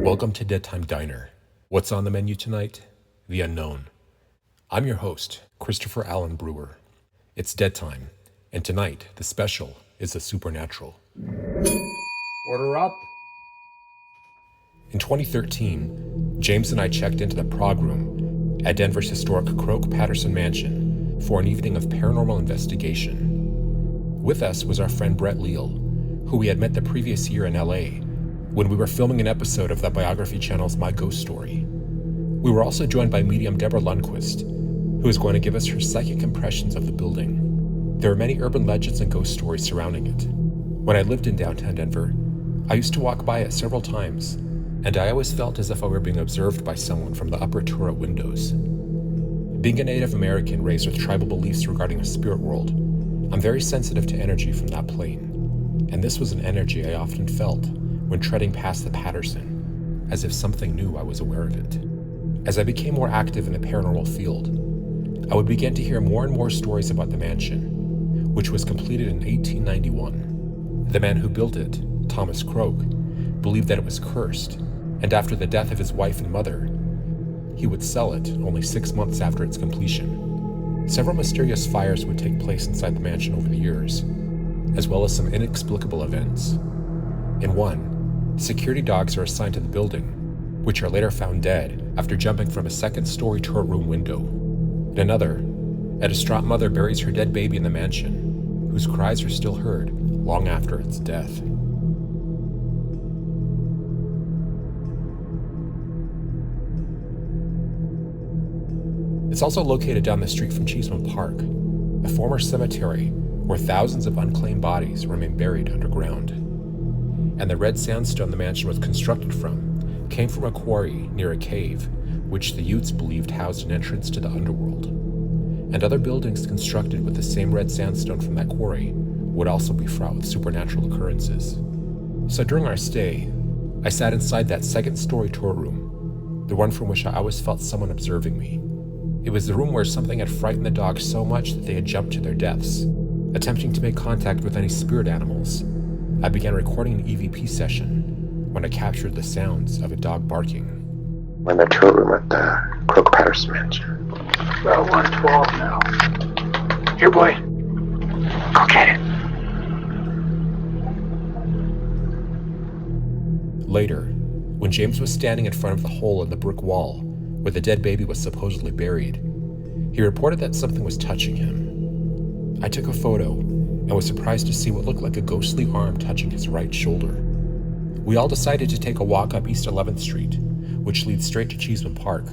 Welcome to Deadtime Diner. What's on the menu tonight? The unknown. I'm your host, Christopher Allen Brewer. It's Dead Time, and tonight the special is the supernatural. Order up. In 2013, James and I checked into the prog room at Denver's historic Croke-Patterson mansion for an evening of paranormal investigation. With us was our friend Brett Leal, who we had met the previous year in LA when we were filming an episode of the Biography Channel's My Ghost Story. We were also joined by medium Deborah Lundquist, who is going to give us her psychic impressions of the building. There are many urban legends and ghost stories surrounding it. When I lived in downtown Denver, I used to walk by it several times, and I always felt as if I were being observed by someone from the upper turret windows. Being a Native American raised with tribal beliefs regarding a spirit world, I'm very sensitive to energy from that plane, and this was an energy I often felt when treading past the Patterson, as if something knew I was aware of it. As I became more active in the paranormal field, I would begin to hear more and more stories about the mansion, which was completed in 1891. The man who built it, Thomas Croke, believed that it was cursed, and after the death of his wife and mother, he would sell it only 6 months after its completion. Several mysterious fires would take place inside the mansion over the years, as well as some inexplicable events. In one, security dogs are assigned to the building, which are later found dead after jumping from a second-story turret room window. In another, a distraught mother buries her dead baby in the mansion, whose cries are still heard long after its death. It's also located down the street from Cheeseman Park, a former cemetery where thousands of unclaimed bodies remain buried underground. And the red sandstone the mansion was constructed from came from a quarry near a cave, which the Utes believed housed an entrance to the underworld. And other buildings constructed with the same red sandstone from that quarry would also be fraught with supernatural occurrences. So during our stay, I sat inside that second-story tour room, the one from which I always felt someone observing me. It was the room where something had frightened the dogs so much that they had jumped to their deaths. Attempting to make contact with any spirit animals, I began recording an EVP session when I captured the sounds of a dog barking. We're in the tour room at the Croke-Patterson mansion. About 112 now. Here, boy. Go get it. Later, when James was standing in front of the hole in the brick wall where the dead baby was supposedly buried, he reported that something was touching him. I took a photo and was surprised to see what looked like a ghostly arm touching his right shoulder. We all decided to take a walk up East 11th Street, which leads straight to Cheeseman Park.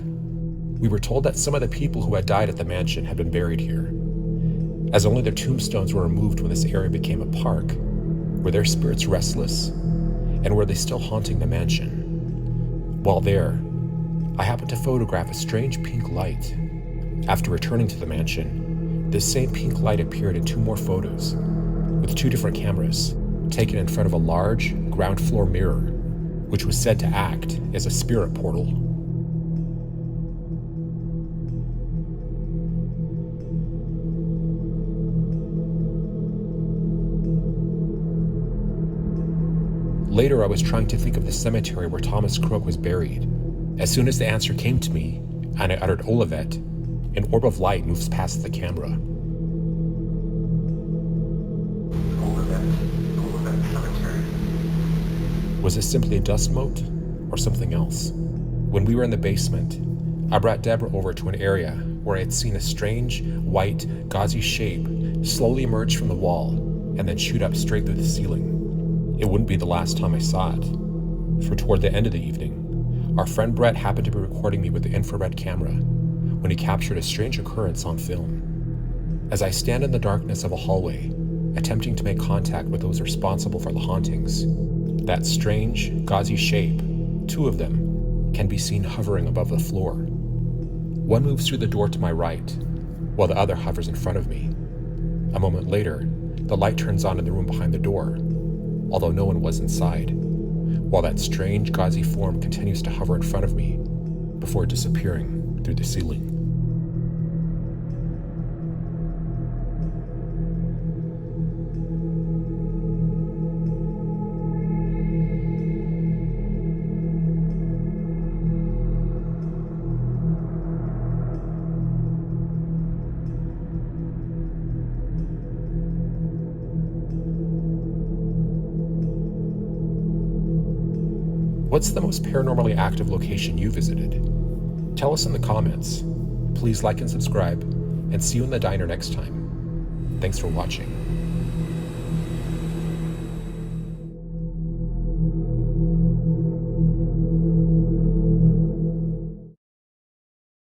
We were told that some of the people who had died at the mansion had been buried here, as only their tombstones were removed when this area became a park. Were their spirits restless, and were they still haunting the mansion? While there, I happened to photograph a strange pink light. After returning to the mansion, this same pink light appeared in 2 more photos, with 2 different cameras, taken in front of a large, ground floor mirror, which was said to act as a spirit portal. Later, I was trying to think of the cemetery where Thomas Croke was buried. As soon as the answer came to me, and I uttered Olivet, an orb of light moves past the camera. Olivet Cemetery. Was this simply a dust mote, or something else? When we were in the basement, I brought Deborah over to an area where I had seen a strange, white, gauzy shape slowly emerge from the wall and then shoot up straight through the ceiling. It wouldn't be the last time I saw it, for toward the end of the evening, our friend Brett happened to be recording me with the infrared camera when he captured a strange occurrence on film. As I stand in the darkness of a hallway, attempting to make contact with those responsible for the hauntings, that strange, gauzy shape, 2 of them, can be seen hovering above the floor. One moves through the door to my right, while the other hovers in front of me. A moment later, the light turns on in the room behind the door, although no one was inside, while that strange, gauzy form continues to hover in front of me before disappearing through the ceiling. What's the most paranormally active location you visited? Tell us in the comments. Please like and subscribe, and see you in the diner next time. Thanks for watching.